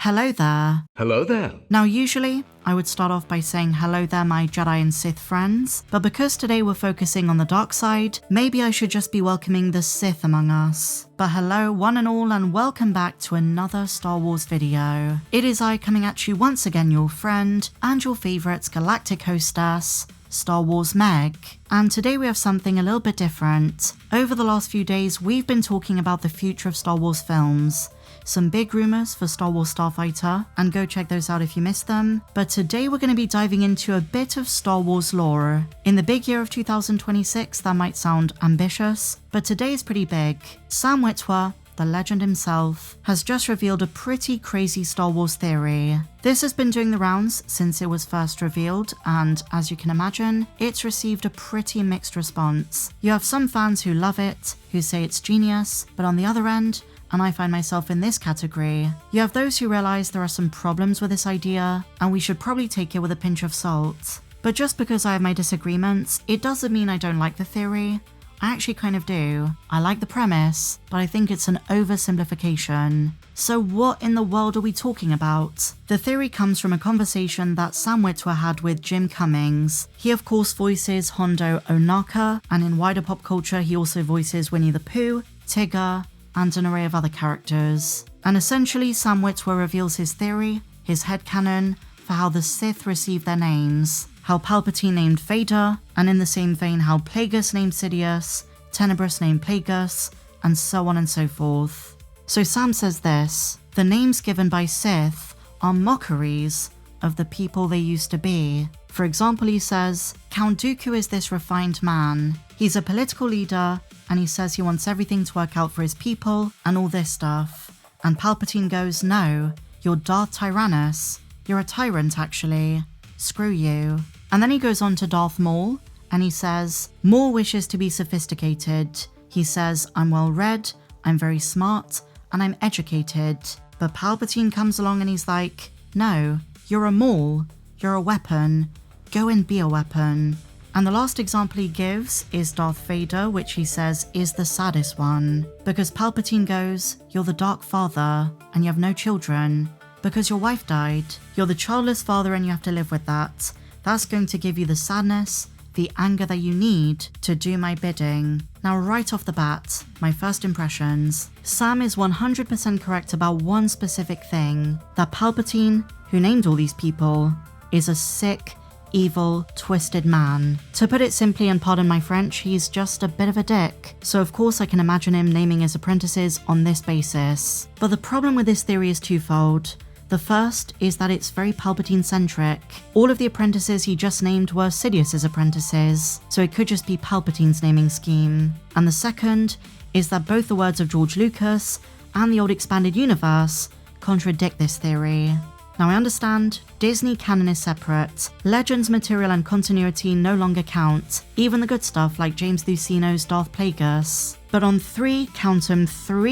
Hello there. Hello there. Now usually, I would start off by saying hello there my Jedi and Sith friends, but because today we're focusing on the dark side, maybe I should just be welcoming the Sith among us. But hello one and all and welcome back to another Star Wars video. It is I coming at you once again, your friend, and your favourite galactic hostess, Star Wars Meg. And today we have something a little bit different. Over the last few days, we've been talking about the future of Star Wars films. Some big rumours for Star Wars Starfighter, and go check those out if you missed them. But today we're going to be diving into a bit of Star Wars lore. In the big year of 2026, that might sound ambitious, but today is pretty big. Sam Witwer, the legend himself, has just revealed a pretty crazy Star Wars theory. This has been doing the rounds since it was first revealed, and as you can imagine, it's received a pretty mixed response. You have some fans who love it, who say it's genius, but on the other end, and I find myself in this category, you have those who realize there are some problems with this idea, and we should probably take it with a pinch of salt. But just because I have my disagreements, it doesn't mean I don't like the theory. I actually kind of do. I like the premise, but I think it's an oversimplification. So what in the world are we talking about? The theory comes from a conversation that Sam Witwer had with Jim Cummings. He of course voices Hondo Ohnaka, and in wider pop culture he also voices Winnie the Pooh, Tigger, and an array of other characters. And essentially Sam Witwer reveals his theory, his headcanon, for how the Sith received their names. How Palpatine named Vader, and in the same vein how Plagueis named Sidious, Tenebrous named Plagueis, and so on and so forth. So Sam says this: the names given by Sith are mockeries of the people they used to be. For example, he says, Count Dooku is this refined man. He's a political leader, and he says he wants everything to work out for his people, and all this stuff. And Palpatine goes, no, you're Darth Tyrannus. You're a tyrant, actually. Screw you. And then he goes on to Darth Maul, and he says, Maul wishes to be sophisticated. He says, I'm well read, I'm very smart, and I'm educated. But Palpatine comes along and he's like, no, you're a Maul. You're a weapon. Go and be a weapon. And the last example he gives is Darth Vader, which he says is the saddest one. Because Palpatine goes, you're the Dark Father, and you have no children. Because your wife died. You're the childless father and you have to live with that. That's going to give you the sadness, the anger that you need to do my bidding. Now right off the bat, my first impressions. Sam is 100% correct about one specific thing. That Palpatine, who named all these people, is a sick, evil, twisted man. To put it simply, and pardon my French, he's just a bit of a dick. So of course I can imagine him naming his apprentices on this basis. But the problem with this theory is twofold. The first is that it's very Palpatine-centric. All of the apprentices he just named were Sidious's apprentices, so it could just be Palpatine's naming scheme. And the second is that both the words of George Lucas and the old expanded universe contradict this theory. Now I understand, Disney canon is separate. Legends material and continuity no longer count, even the good stuff like James Luceno's Darth Plagueis. But on three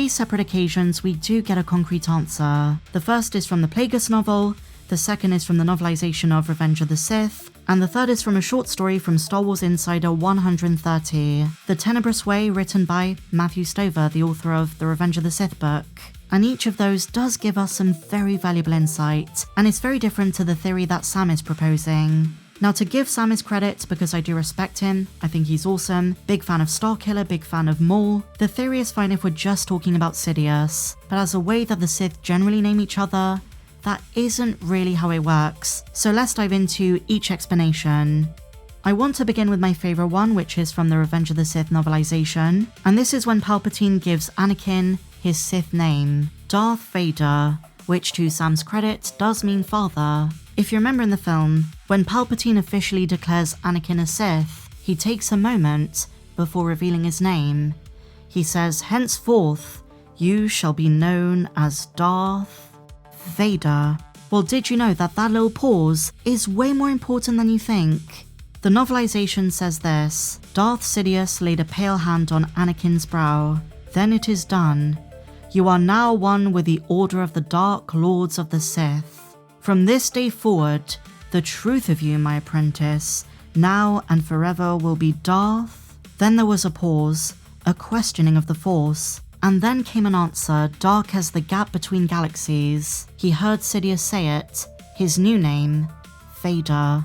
separate occasions we do get a concrete answer. The first is from the Plagueis novel, the second is from the novelization of Revenge of the Sith, and the third is from a short story from Star Wars Insider 130, The Tenebrous Way, written by Matthew Stover, the author of the Revenge of the Sith book. And each of those does give us some very valuable insight, and it's very different to the theory that Sam is proposing. Now to give Sam his credit, because I do respect him, I think he's awesome, big fan of Starkiller, big fan of Maul, the theory is fine if we're just talking about Sidious, but as a way that the Sith generally name each other, that isn't really how it works. So let's dive into each explanation. I want to begin with my favourite one, which is from the Revenge of the Sith novelization, and this is when Palpatine gives Anakin his Sith name, Darth Vader, which to Sam's credit does mean father. If you remember in the film, when Palpatine officially declares Anakin a Sith, he takes a moment before revealing his name. He says, henceforth, you shall be known as Darth Vader. Well, did you know that that little pause is way more important than you think? The novelization says this: Darth Sidious laid a pale hand on Anakin's brow. Then it is done. You are now one with the Order of the Dark Lords of the Sith. From this day forward, the truth of you, my apprentice, now and forever will be Darth. Then there was a pause, a questioning of the Force. And then came an answer dark as the gap between galaxies. He heard Sidious say it, his new name, Vader.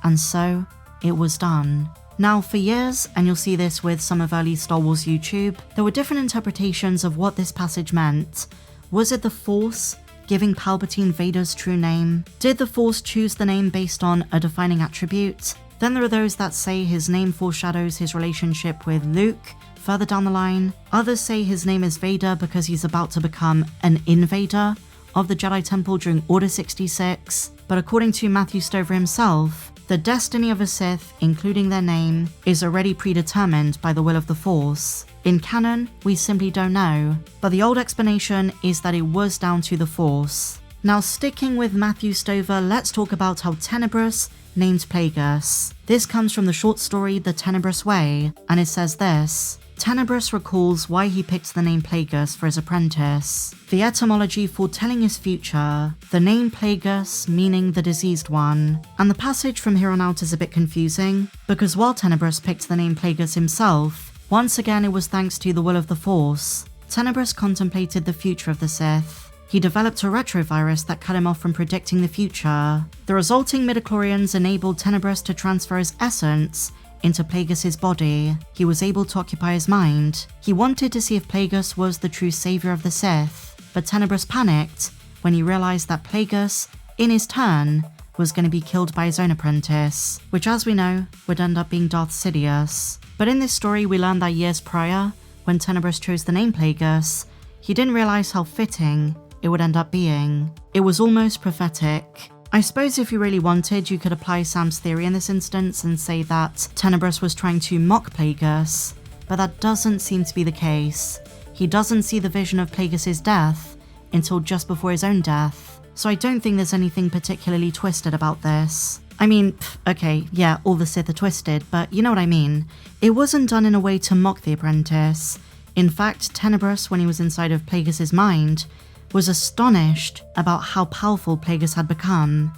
And so, it was done. Now, for years, and you'll see this with some of early Star Wars YouTube, there were different interpretations of what this passage meant. Was it the Force giving Palpatine Vader's true name? Did the Force choose the name based on a defining attribute? Then there are those that say his name foreshadows his relationship with Luke further down the line. Others say his name is Vader because he's about to become an invader of the Jedi Temple during Order 66. But according to Matthew Stover himself, the destiny of a Sith, including their name, is already predetermined by the will of the Force. In canon, we simply don't know, but the old explanation is that it was down to the Force. Now, sticking with Matthew Stover, let's talk about how Tenebrous named Plagueis. This comes from the short story The Tenebrous Way, and it says this: Tenebrous recalls why he picked the name Plagueis for his apprentice. The etymology foretelling his future, the name Plagueis meaning the diseased one. And the passage from here on out is a bit confusing, because while Tenebrous picked the name Plagueis himself, once again it was thanks to the will of the Force. Tenebrous contemplated the future of the Sith. He developed a retrovirus that cut him off from predicting the future. The resulting midichlorians enabled Tenebrous to transfer his essence into Plagueis' body. He was able to occupy his mind. He wanted to see if Plagueis was the true savior of the Sith, but Tenebrous panicked when he realized that Plagueis, in his turn, was going to be killed by his own apprentice, which as we know, would end up being Darth Sidious. But in this story we learned that years prior, when Tenebrous chose the name Plagueis, he didn't realize how fitting it would end up being. It was almost prophetic. I suppose if you really wanted, you could apply Sam's theory in this instance and say that Tenebrous was trying to mock Plagueis, but that doesn't seem to be the case. He doesn't see the vision of Plagueis' death until just before his own death, so I don't think there's anything particularly twisted about this. I mean, okay, yeah, all the Sith are twisted, but you know what I mean. It wasn't done in a way to mock the apprentice. In fact, Tenebrous, when he was inside of Plagueis' mind, was astonished about how powerful Plagueis had become.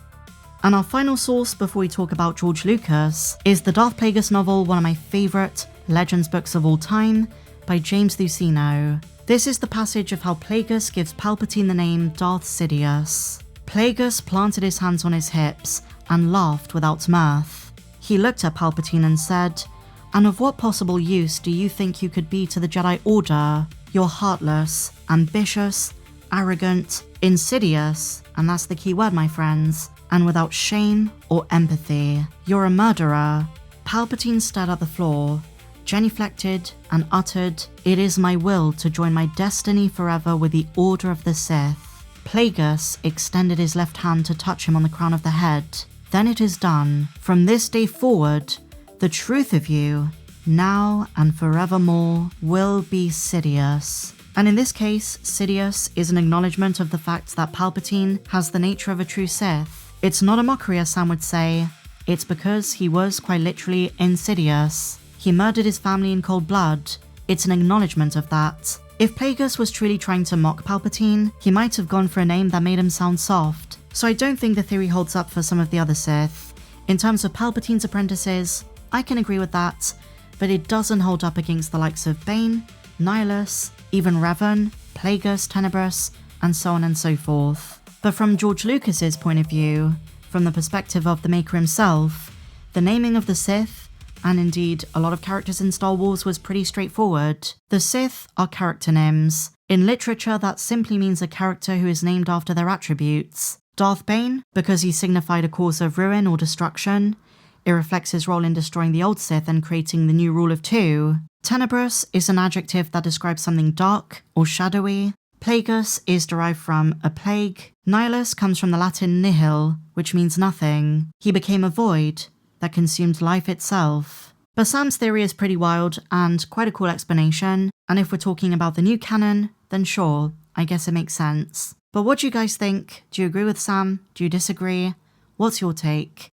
And our final source before we talk about George Lucas is the Darth Plagueis novel, one of my favourite Legends books of all time, by James Luceno. This is the passage of how Plagueis gives Palpatine the name Darth Sidious. Plagueis planted his hands on his hips and laughed without mirth. He looked at Palpatine and said, "And of what possible use do you think you could be to the Jedi Order? You're heartless, ambitious, arrogant, insidious, and that's the key word, my friends, and without shame or empathy. You're a murderer." Palpatine stared at the floor, genuflected, and uttered, "It is my will to join my destiny forever with the Order of the Sith." Plagueis extended his left hand to touch him on the crown of the head. "Then it is done. From this day forward, the truth of you, now and forevermore, will be Sidious." And in this case, Sidious is an acknowledgement of the fact that Palpatine has the nature of a true Sith. It's not a mockery, as Sam would say. It's because he was quite literally insidious. He murdered his family in cold blood. It's an acknowledgement of that. If Plagueis was truly trying to mock Palpatine, he might have gone for a name that made him sound soft. So I don't think the theory holds up for some of the other Sith. In terms of Palpatine's apprentices, I can agree with that, but it doesn't hold up against the likes of Bane, Nihilus, even Revan, Plagueis, Tenebrous, and so on and so forth. But from George Lucas's point of view, from the perspective of the maker himself, the naming of the Sith, and indeed a lot of characters in Star Wars, was pretty straightforward. The Sith are character names. In literature, that simply means a character who is named after their attributes. Darth Bane, because he signified a cause of ruin or destruction. It reflects his role in destroying the old Sith and creating the new rule of two. Tenebrous is an adjective that describes something dark or shadowy. Plagueis is derived from a plague. Nihilus comes from the Latin nihil, which means nothing. He became a void that consumed life itself. But Sam's theory is pretty wild and quite a cool explanation, and if we're talking about the new canon, then sure, I guess it makes sense. But what do you guys think? Do you agree with Sam? Do you disagree? What's your take?